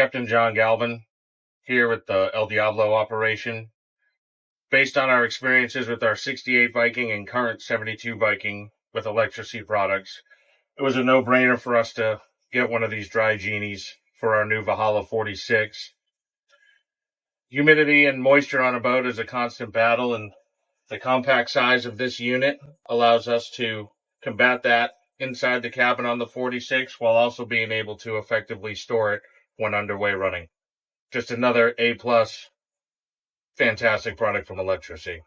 Captain John Galvin here with the El Diablo operation. Based on our experiences with our 68 Viking and current 72 Viking with ElectroSea products, it was a no-brainer for us to get one of these DryGenies for our new Valhalla 46. Humidity and moisture on a boat is a constant battle, and the compact size of this unit allows us to combat that inside the cabin on the 46 while also being able to effectively store it when underway running. Just another A+, fantastic product from ElectroSea.